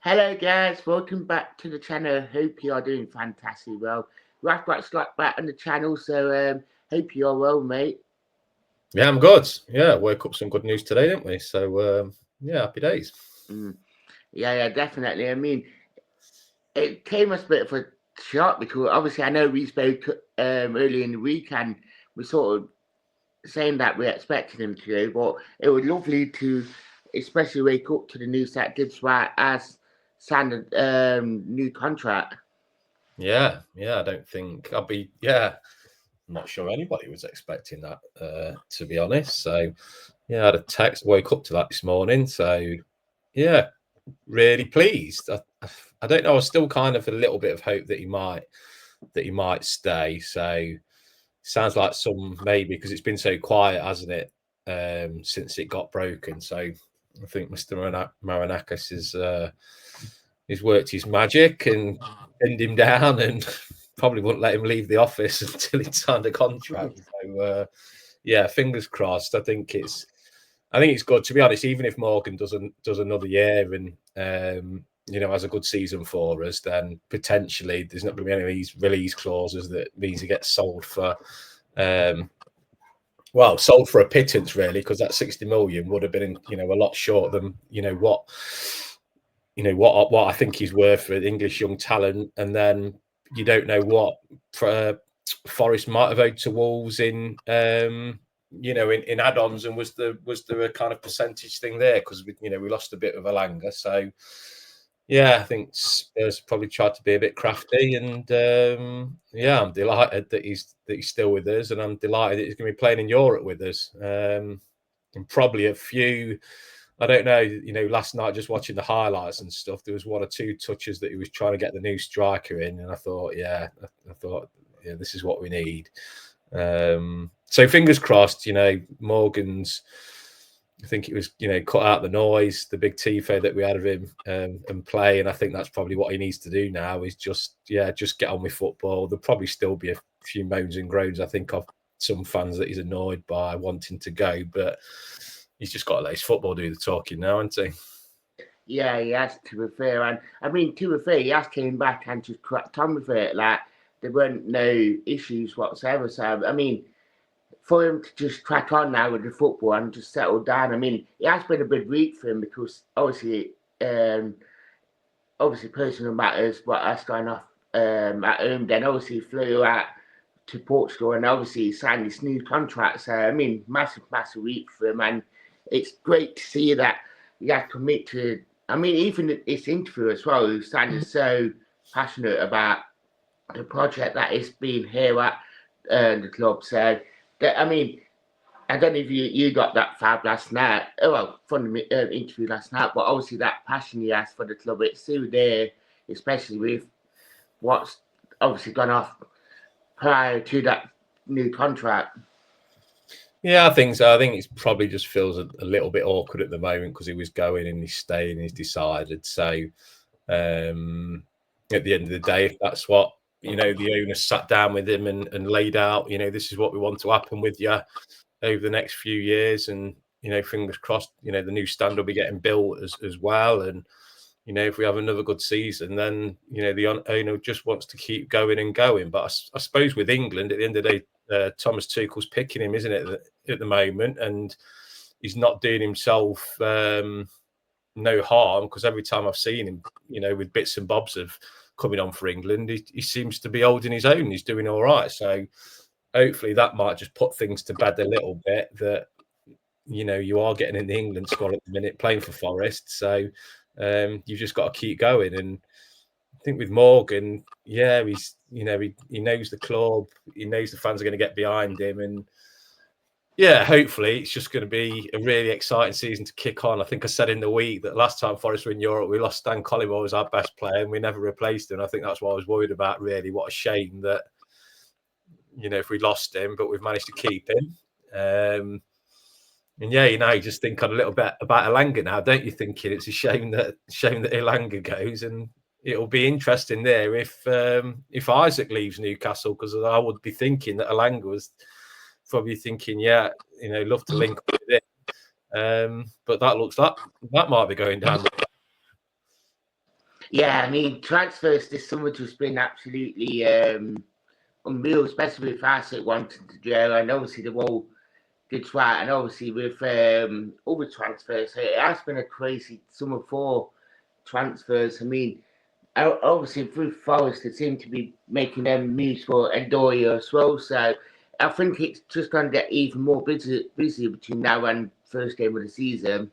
Hello guys, welcome back to the channel. Hope you are doing fantastic well. Right back on the channel, so hope you are well, mate. Yeah, I'm good. Yeah, woke up some good news today, didn't we? So yeah, happy days. Yeah, definitely. I mean, it came as a bit of a shock because obviously I know we spoke earlier in the week and we sort of saying that we expected him to go, but it was lovely to especially wake up to the news that Gibbs White has signed a new contract. Yeah, I don't think I'll be. Yeah, I'm not sure anybody was expecting that, to be honest. So yeah, I had a text, woke up to that this morning. So yeah, really pleased. I don't know. I was still kind of a little bit of hope that he might stay. So sounds like some maybe because it's been so quiet, hasn't it, since it got broken. So I think Mr. Marinakis he's worked his magic and pinned him down and probably wouldn't let him leave the office until he'd signed a contract. So yeah, fingers crossed. I think it's good, to be honest. Even if Morgan does another year and has a good season for us, then potentially there's not going to be any of these release clauses that means he gets sold for sold for a pittance, really, because that 60 million would have been a lot short than what I think he's worth for an English young talent. And then you don't know what Forest might have owed to Wolves in in add-ons, and was there a kind of percentage thing there because we lost a bit of Alanga. So yeah, I think Spurs probably tried to be a bit crafty, and I'm delighted that he's still with us, and I'm delighted that he's going to be playing in Europe with us. And probably a few, I don't know, last night just watching the highlights and stuff, there was one or two touches that he was trying to get the new striker in, and I thought, this is what we need. So fingers crossed, Morgan's, I think it was, cut out the noise, the big tifo that we had of him and play. And I think that's probably what he needs to do now is just get on with football. There'll probably still be a few moans and groans, I think, of some fans that he's annoyed by wanting to go, but he's just got to let his football do the talking now, hasn't he? Yeah, he has, to be fair. And I mean, to be fair, he has came back and just cracked on with it. Like, there weren't no issues whatsoever. So, I mean, for him to just crack on now with the football and just settle down. I mean, it has been a big week for him because obviously personal matters, what has gone off at home. Then obviously flew out to Portugal and obviously signed this new contract. So I mean, massive week for him, and it's great to see that he has commit to. I mean, even this interview as well, he sounded so passionate about the project that is being here at the club. So I mean, I don't know if you got that fab last night. Well, from the interview last night, but obviously that passion he has for the club, it's still there, especially with what's obviously gone off prior to that new contract. Yeah, I think so. I think it probably just feels a little bit awkward at the moment because he was going and he's staying and he's decided. So at the end of the day, if that's what the owner sat down with him and laid out, this is what we want to happen with you over the next few years, and fingers crossed, the new stand will be getting built as well. And if we have another good season, then the owner just wants to keep going and going. But I suppose with England, at the end of the day, Thomas Tuchel's picking him, isn't it, at the moment, and he's not doing himself no harm, because every time I've seen him, with bits and bobs of coming on for England, he seems to be holding his own. He's doing all right. So hopefully that might just put things to bed a little bit, that you are getting in the England squad at the minute, playing for Forest. So you've just got to keep going. And I think with Morgan, he's he knows the club, he knows the fans are going to get behind him, and hopefully it's just going to be a really exciting season to kick on. I think I said in the week that last time Forest were in Europe, we lost Stan Collymore as our best player, and we never replaced him. I think that's what I was worried about, really. What a shame that if we lost him, but we've managed to keep him. And you just think a little bit about Elanga now, don't you? Thinking it's a shame that Elanga goes, and it'll be interesting there if Isaac leaves Newcastle, because I would be thinking that Elanga was probably thinking, love to link up with it. But that looks like that might be going down. Yeah, I mean, transfers this summer just been absolutely unreal, especially with Arsenal wanting to do, and obviously the whole did right, and obviously with other transfers, so it has been a crazy summer for transfers. I mean, obviously with Forest, they seem to be making them moves for Endoria as well, so I think it's just going to get even more busy between now and first game of the season.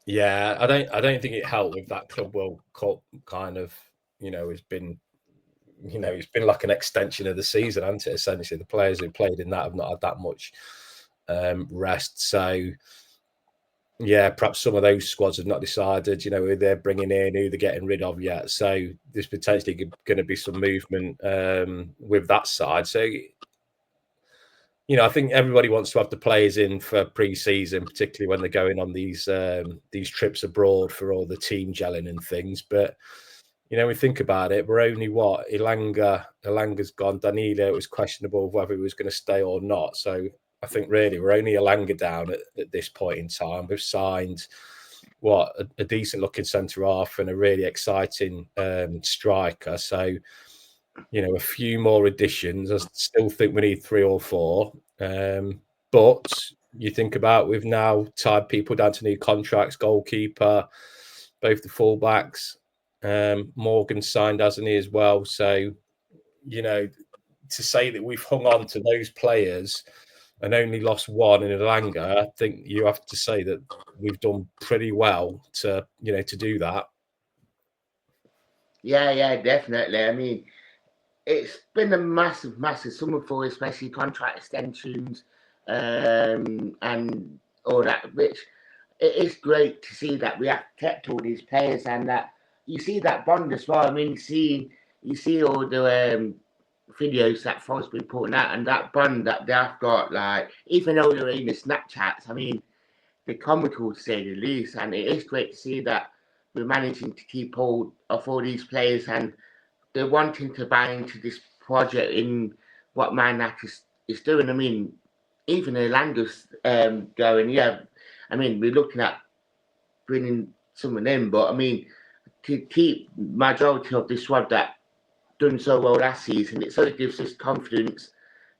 Yeah, I don't think it helped with that Club World Cup kind of, has been, it's been like an extension of the season, hasn't it? Essentially, the players who played in that have not had that much rest. So, yeah, perhaps some of those squads have not decided, who they're bringing in, who they're getting rid of yet. So there's potentially going to be some movement with that side. So, I think everybody wants to have the players in for pre-season, particularly when they're going on these trips abroad for all the team gelling and things. But we think about it, we're only Ilanga's gone. Danilo was questionable whether he was going to stay or not. So I think really we're only Ilanga down at this point in time. We've signed a decent looking centre half and a really exciting striker. So a few more additions. I still think we need 3 or 4. But you think about we've now tied people down to new contracts, goalkeeper, both the fullbacks. Morgan signed, hasn't he, as well? So, to say that we've hung on to those players and only lost one in Ilanga, I think you have to say that we've done pretty well to do that. Yeah, definitely. I mean, it's been a massive summer for, especially contract extensions and all that, which it is great to see that we have kept all these players and that you see that bond as well. I mean, you see all the videos that Forrest's been putting out and that bond that they've got, like, even though they're in the Snapchats, I mean, they're comical to say the least, and it is great to see that we're managing to keep hold of all these players and they're wanting to buy into this project in what Man is doing. I mean, even Orlando's going, yeah, I mean, we're looking at bringing someone in, but I mean, to keep majority of this squad that done so well last season, it sort of gives us confidence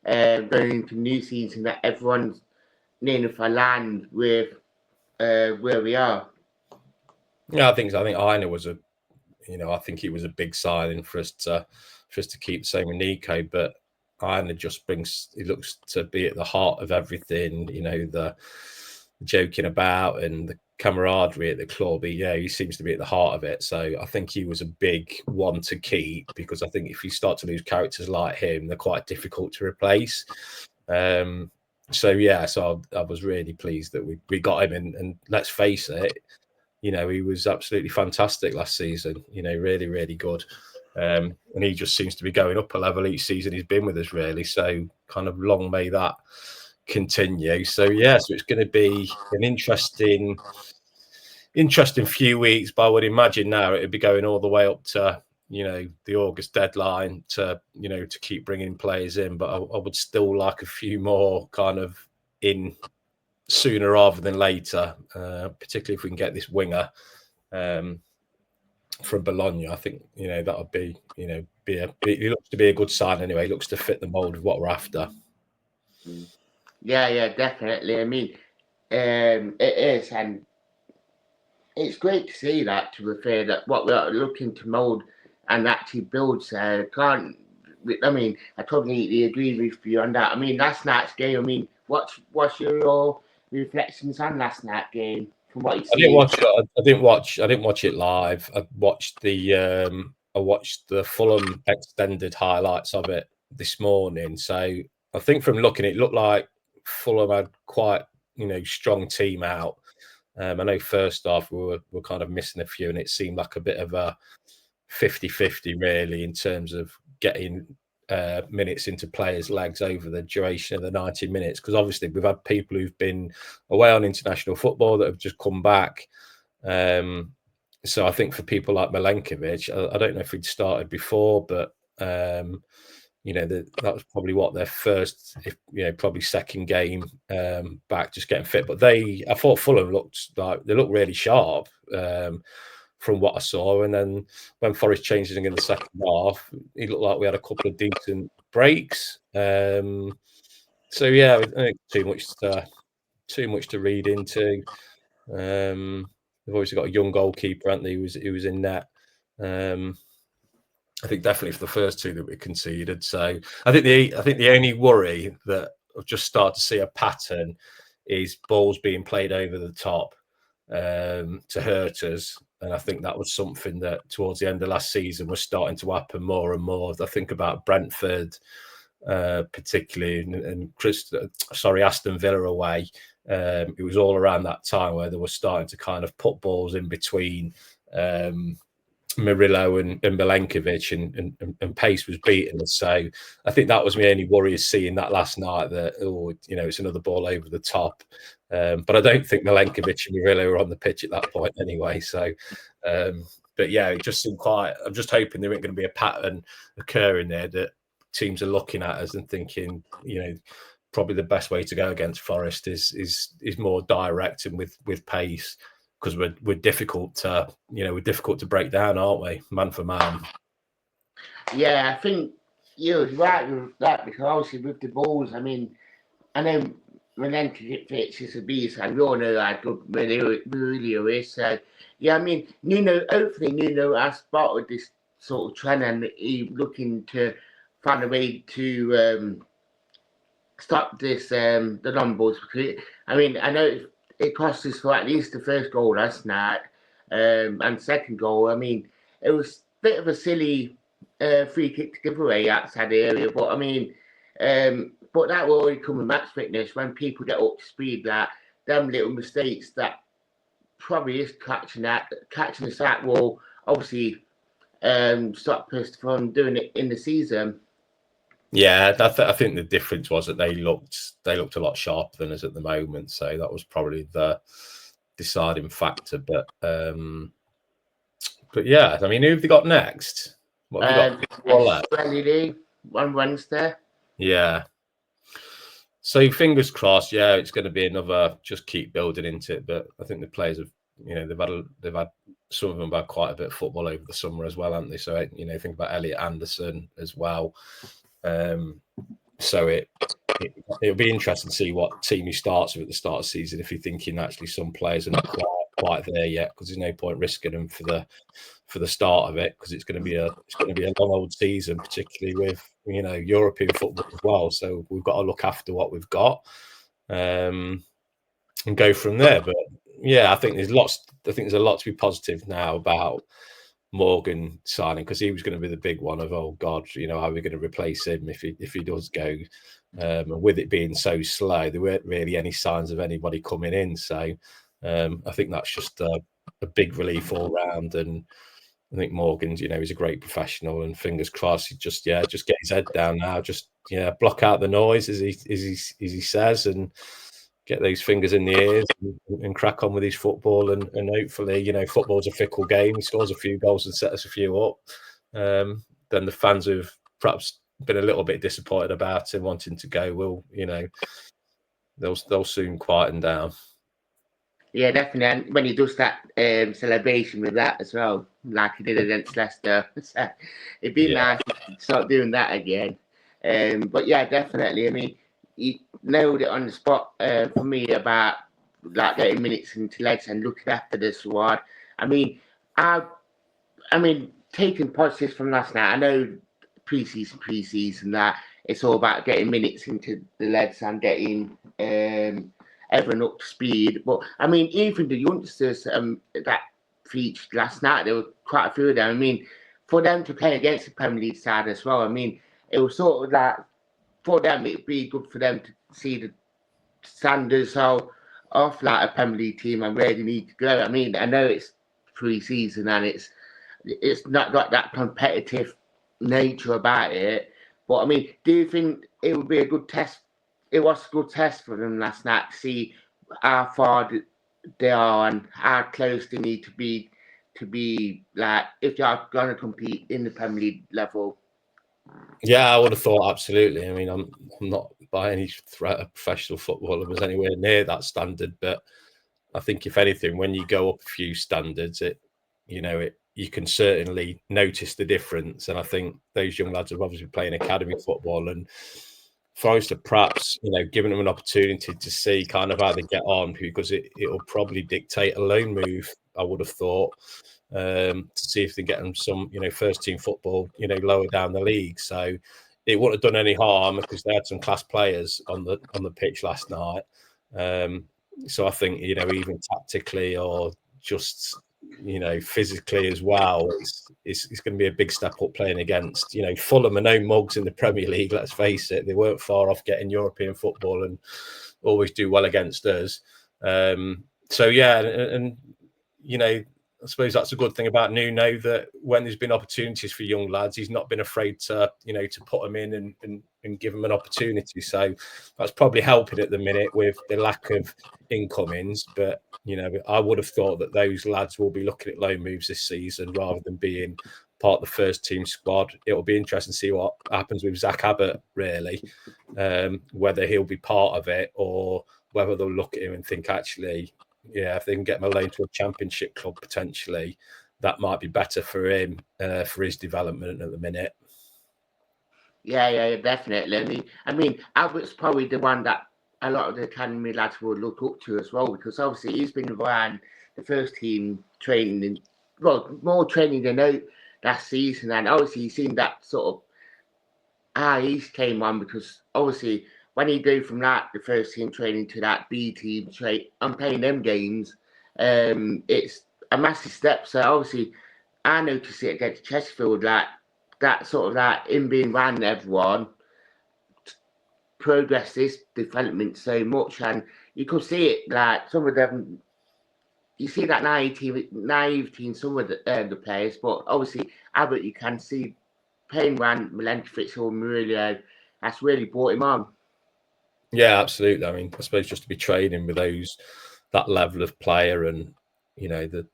going into new season that everyone's near for land with where we are. Yeah, I think Aina was I think he was a big signing for us to keep the same with Nico, but Aina just he looks to be at the heart of everything, the joking about and the camaraderie at the club. He seems to be at the heart of it. So I think he was a big one to keep, because I think if you start to lose characters like him, they're quite difficult to replace. So I was really pleased that we got him, and let's face it, he was absolutely fantastic last season, really, really good. And he just seems to be going up a level each season he's been with us, really. So kind of long may that continue. So so it's going to be an interesting few weeks, but I would imagine now it'd be going all the way up to the August deadline to to keep bringing players in. But I would still like a few more kind of in sooner rather than later, particularly if we can get this winger from Bologna. I think that would be he looks to be a good sign anyway. He looks to fit the mold of what we're after. Yeah, definitely. I mean, it is, and it's great to see that, to be fair, that what we're looking to mould and actually build. I mean, I totally agree with you on that. I mean, last night's game, I mean, what's your reflections on last night's game from what you see? I didn't watch it live. I watched the Fulham extended highlights of it this morning. So I think from looking, it looked like Fulham had quite strong team out. I know first half we were kind of missing a few, and it seemed like a bit of a 50-50 really in terms of getting minutes into players' legs over the duration of the 90 minutes. Because obviously we've had people who've been away on international football that have just come back. So I think for people like Milenkovic, I don't know if he'd started before, but that was probably their first, probably second game back, just getting fit. But I thought Fulham looked really sharp. from what I saw. And then when Forest changed it in the second half, it looked like we had a couple of decent breaks. So yeah, I think too much to read into. They've obviously got a young goalkeeper, haven't they? Who was in net. I think definitely for the first two that we conceded. So I think the only worry that I've just started to see a pattern is balls being played over the top to hurt us. And I think that was something that towards the end of last season was starting to happen more and more. I think about Brentford, particularly, and Aston Villa away. It was all around that time where they were starting to kind of put balls in between Murillo and Milenkovic, and pace was beating us. So I think that was my only worry, is seeing that last night, that it's another ball over the top. But I don't think Milenkovic and Murillo were on the pitch at that point anyway. So, but yeah, it just seemed quite. I'm just hoping there ain't going to be a pattern occurring there, that teams are looking at us and thinking, probably the best way to go against Forest is more direct and with pace, because we're difficult to break down, aren't we, man for man? Yeah, I think you're right with that, because obviously with the balls, I mean, I know Milenkovic is a beast, and we all know how good Murillo is. So yeah, I mean, hopefully Nuno has spotted this sort of trend, and he's looking to find a way to stop this the long balls. Because I mean, I know it cost us for at least the first goal last night, and second goal. I mean, it was a bit of a silly free kick to give away outside the area, but I mean, but that will only come with match fitness, when people get up to speed. That them little mistakes that probably is catching us out will obviously stop us from doing it in the season. Yeah, I think the difference was that they looked a lot sharper than us at the moment, so that was probably the deciding factor. But yeah, I mean, who have they got next? What have they got? Estoril on Wednesday. Yeah. So fingers crossed. Yeah, it's going to be another. Just keep building into it. But I think the players have, they've had some of them have had quite a bit of football over the summer as well, haven't they? So think about Elliot Anderson as well. So it'll be interesting to see what team he starts with at the start of the season, if you're thinking actually some players are not quite there yet, because there's no point risking them for the start of it, because it's going to be a long old season, particularly with European football as well. So we've got to look after what we've got and go from there. But yeah, I think there's a lot to be positive now about Morgan signing, because he was going to be the big one of, oh God, how are we going to replace him if he does go? And with it being so slow, there weren't really any signs of anybody coming in. So I think that's just a big relief all round. And I think Morgan's, he's a great professional, and fingers crossed, he just get his head down now, just block out the noise as he says, and get those fingers in the ears and crack on with his football. And hopefully, football's a fickle game. He scores a few goals and sets us a few up. Then the fans who've perhaps been a little bit disappointed about him wanting to go will, they'll soon quieten down. Yeah, definitely. And when he does that celebration with that as well, like he did against Leicester, it'd be nice to start doing that again. But yeah, definitely. I mean, he nailed it on the spot for me about like getting minutes into legs and looking after the squad. I mean, taking positives from last night. I know pre-season that it's all about getting minutes into the legs and getting everyone up to speed. But I mean, even the youngsters that featured last night, there were quite a few of them. I mean, for them to play against the Premier League side as well, I mean, it was sort of like, for them, it'd be good for them to see the standards of like a Premier League team and where they need to go. I mean, I know it's pre-season and it's not got that competitive nature about it, but I mean, do you think it would be a good test? It was a good test for them last night to see how far they are and how close they need to be like, if they are going to compete in the Premier League level. Yeah, I would have thought absolutely. I mean, I'm not by any threat a professional footballer was anywhere near that standard, but I think if anything, when you go up a few standards, it you can certainly notice the difference. And I think those young lads have obviously playing academy football, and Forest are perhaps, giving them an opportunity to see kind of how they get on, because it'll probably dictate a loan move, I would have thought, to see if they get them some, first team football, lower down the league. So it wouldn't have done any harm, because they had some class players on the pitch last night. So I think, even tactically or just, physically as well, it's going to be a big step up playing against, Fulham are no mugs in the Premier League, let's face it. They weren't far off getting European football and always do well against us. So yeah, and I suppose that's a good thing about Nuno, that when there's been opportunities for young lads, he's not been afraid to, to put them in and give them an opportunity. So that's probably helping at the minute with the lack of incomings. But, I would have thought that those lads will be looking at loan moves this season rather than being part of the first team squad. It'll be interesting to see what happens with Zach Abbott, really, whether he'll be part of it or whether they'll look at him and think, actually, if they can get him a loan to a championship club, potentially, that might be better for him, for his development at the minute. Yeah, definitely. I mean, Albert's probably the one that a lot of the academy lads will look up to as well, because obviously he's been around the first team training, more training than out last season, and obviously he's seen that sort of he's came on, because obviously when he go from that, the first team training, to that B team training and playing them games, it's a massive step. So obviously I noticed it against Chesterfield, that sort of that him being around everyone progressed this development so much, and you could see it, like some of them, you see that naivety in some of the players, but obviously Abbott, you can see playing around Milenkovic or Murillo, that's really brought him on. Yeah, absolutely. I mean, I suppose just to be training with that level of player, and the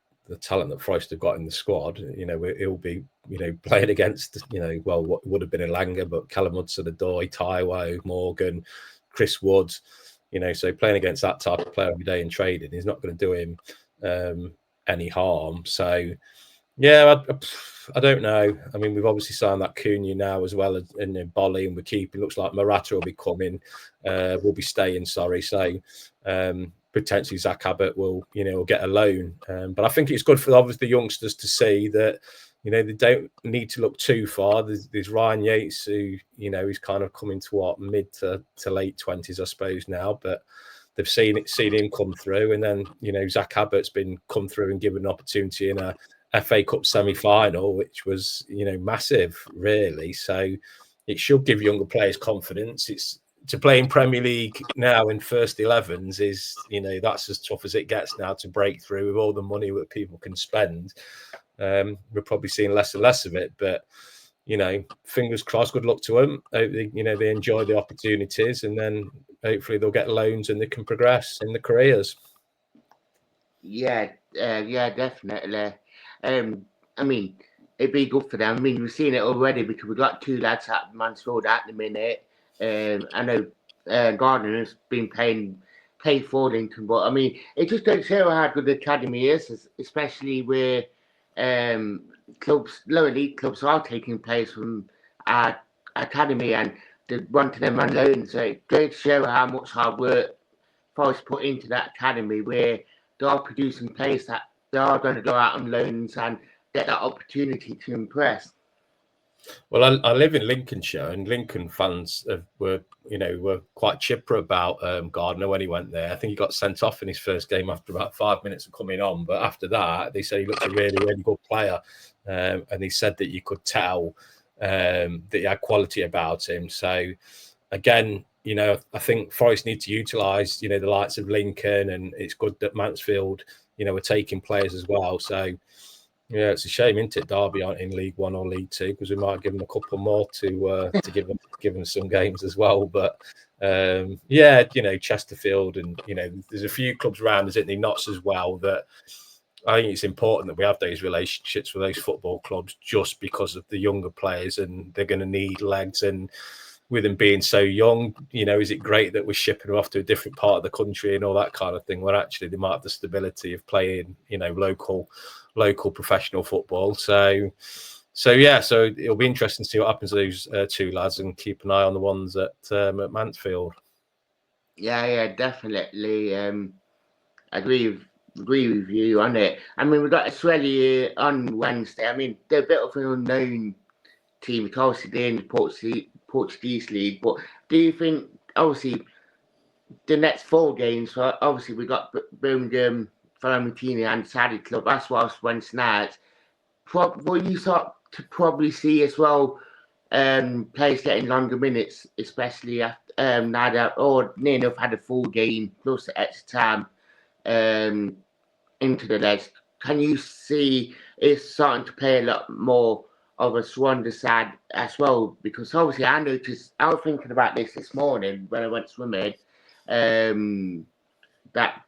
talent that Forest have got in the squad, he'll be, playing against, what would have been Elanga, but Callum Hudson-Odoi, Taiwo, Morgan, Chris Woods, so playing against that type of player every day in training is not going to do him any harm. So, yeah, I don't know. I mean, we've obviously signed that Cunha now as well, in Bolly, and we're keeping. Looks like Morata will be coming. Will be staying. Sorry, so potentially Zach Abbott will get a loan. But I think it's good for obviously the youngsters to see that they don't need to look too far. There's Ryan Yates, who he's kind of coming to mid to late 20s, I suppose now, but they've seen him come through, and then Zach Abbott's been come through and given an opportunity in a FA Cup semi-final, which was massive, really. So it should give younger players confidence. It's to play in Premier League now in first 11s is that's as tough as it gets now to break through with all the money that people can spend. We're probably seeing less and less of it, but fingers crossed. Good luck to them. They enjoy the opportunities, and then hopefully they'll get loans and they can progress in their careers. Yeah, definitely. I mean, it'd be good for them. I mean, we've seen it already, because we've got two lads at Mansfield at the minute. I know Gardner has been played for Lincoln, but I mean, it just don't show how good the academy is, especially where lower league clubs are taking players from our academy and they wanting them on loan. So it goes to show how much hard work Forest put into that academy, where they are producing players that they are going to go out on loans and get that opportunity to impress. Well, I live in Lincolnshire, and Lincoln fans were quite chipper about Gardner when he went there. I think he got sent off in his first game after about 5 minutes of coming on, but after that, they said he looked a really, really good player, and he said that you could tell that he had quality about him. So, again, I think Forest need to utilise the likes of Lincoln, and it's good that Mansfield are taking players as well. So. Yeah, it's a shame, isn't it? Derby aren't in League One or League Two, because we might give them a couple more to give them some games as well. But Chesterfield, and there's a few clubs around, isn't there, not as well, that I think it's important that we have those relationships with those football clubs, just because of the younger players, and they're going to need legs. And with him being so young, is it great that we're shipping him off to a different part of the country and all that kind of thing, where actually they might have the stability of playing, local professional football. So it'll be interesting to see what happens to those two lads, and keep an eye on the ones at Mansfield. Yeah, definitely. Agree with you on it. I mean, we've got Estoril on Wednesday. I mean, they're a bit of an unknown team, because obviously they're in the Portuguese league. But do you think, obviously, the next 4 games, so obviously we got Birmingham, Fulham, and Saudi Club, that's what Wednesday night. Will you start to probably see as well players getting longer minutes, especially after now that near enough had a full game plus the extra time into the legs? Can you see it's starting to play a lot more of a Swansea side as well? Because obviously I noticed, I was thinking about this morning when I went swimming, that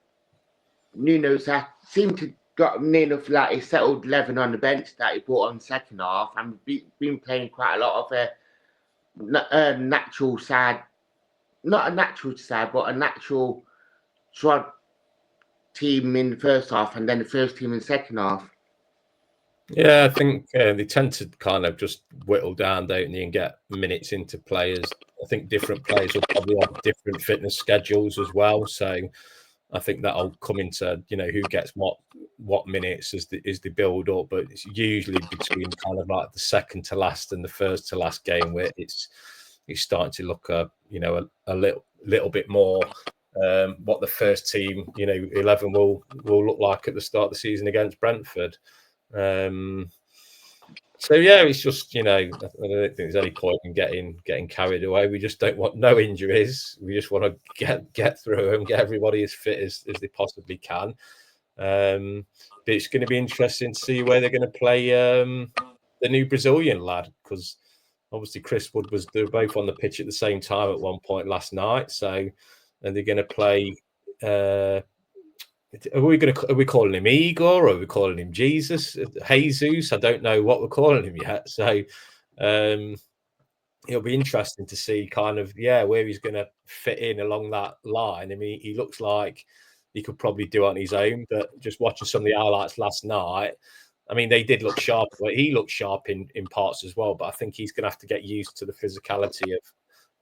Nuno's seemed to got near enough like he settled 11 on the bench that he brought on second half, and been playing quite a lot of a natural side, not a natural side, but a natural squad team in the first half, and then the first team in the second half. Yeah, I think they tend to kind of just whittle down, don't they, and get minutes into players. I think different players will probably have different fitness schedules as well. So I think that'll come into, who gets what minutes as they build up. But it's usually between kind of like the second to last and the first to last game where it's starting to look a little bit more what the first team 11 will look like at the start of the season against Brentford. So yeah, it's just I don't think there's any point in getting carried away. We just don't want no injuries. We just want to get through and get everybody as fit as they possibly can. But it's going to be interesting to see where they're going to play the new Brazilian lad, because obviously Chris Wood they were both on the pitch at the same time at one point last night. So, and they're going to play. Are we calling him Igor, or are we calling him Jesus? Jesus? I don't know what we're calling him yet. So it'll be interesting to see kind of where he's going to fit in along that line. I mean, he looks like he could probably do it on his own, but just watching some of the highlights last night, I mean, they did look sharp, but he looked sharp in parts as well. But I think he's going to have to get used to the physicality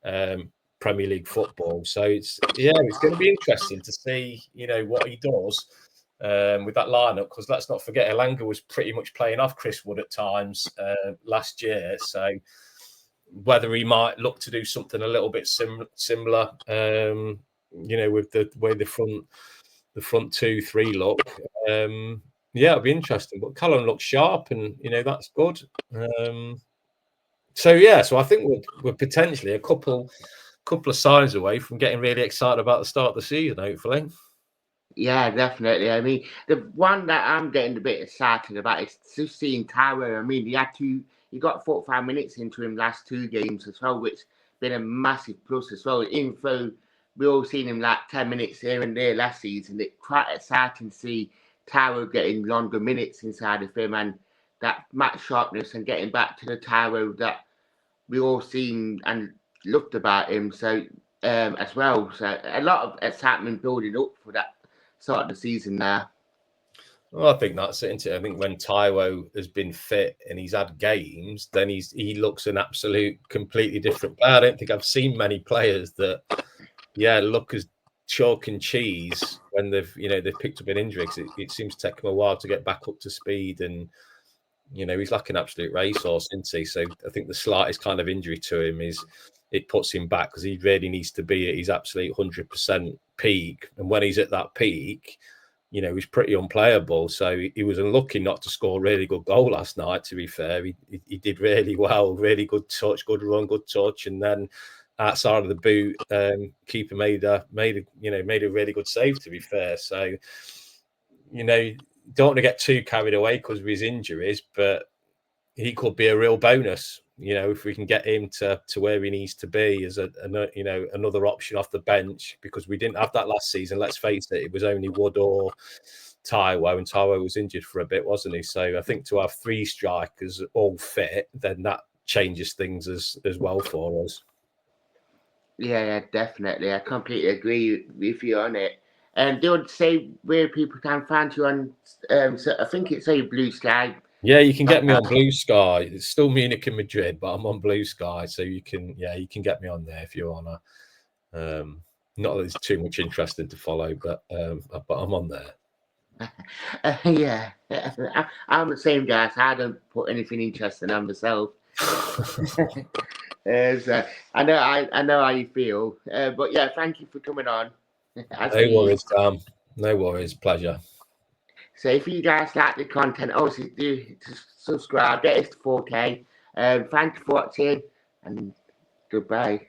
of Premier League football. So it's going to be interesting to see what he does with that lineup, because let's not forget Elanga was pretty much playing off Chris Wood at times last year. So whether he might look to do something a little bit similar, with the way the front 2-3 look, it'll be interesting. But Callum looks sharp, and that's good. So I think we're potentially a couple of signs away from getting really excited about the start of the season, hopefully. Yeah, definitely. I mean, the one that I'm getting a bit excited about is just seeing Tyro. I mean, he got 45 minutes into him last 2 games as well, which been a massive plus as well. Even though we all seen him like 10 minutes here and there last season, it's quite exciting to see Tyro getting longer minutes inside of him, and that match sharpness, and getting back to the Tyro that we all seen and looked about him. So as well, so a lot of excitement building up for that start of the season now. Well, I think that's it. I think when Taiwo has been fit and he's had games, then he looks an absolute completely different player. I don't think I've seen many players that look as chalk and cheese when they've picked up an injury. It seems to take him a while to get back up to speed, and he's like an absolute racehorse, isn't he? So I think the slightest kind of injury to him it puts him back, because he really needs to be at his absolute 100% peak. And when he's at that peak, he's pretty unplayable. So he was unlucky not to score a really good goal last night, to be fair. He did really well, really good touch, good run, good touch. And then outside of the boot, keeper made a really good save, to be fair. So, don't want to get too carried away because of his injuries, but he could be a real bonus, if we can get him to where he needs to be as another option off the bench, because we didn't have that last season. Let's face it was only Wood or Taiwo, and Taiwo was injured for a bit, wasn't he? So I think to have 3 strikers all fit, then that changes things as well for us. Yeah, definitely. I completely agree with you on it. And do you want to say where people can find you on? So I think it's a Blue Sky. Yeah, you can get me on Blue Sky. It's still Munich and Madrid, but I'm on Blue Sky, so you can get me on there if you wanna. Not that there's too much interesting to follow, but I'm on there. Yeah, I'm the same guy. So I don't put anything interesting on myself. So I know how you feel. But yeah, thank you for coming on. No worries, Sam. No worries. Pleasure. So if you guys like the content, obviously do subscribe. Get us to 4K. Thank you for watching, and goodbye.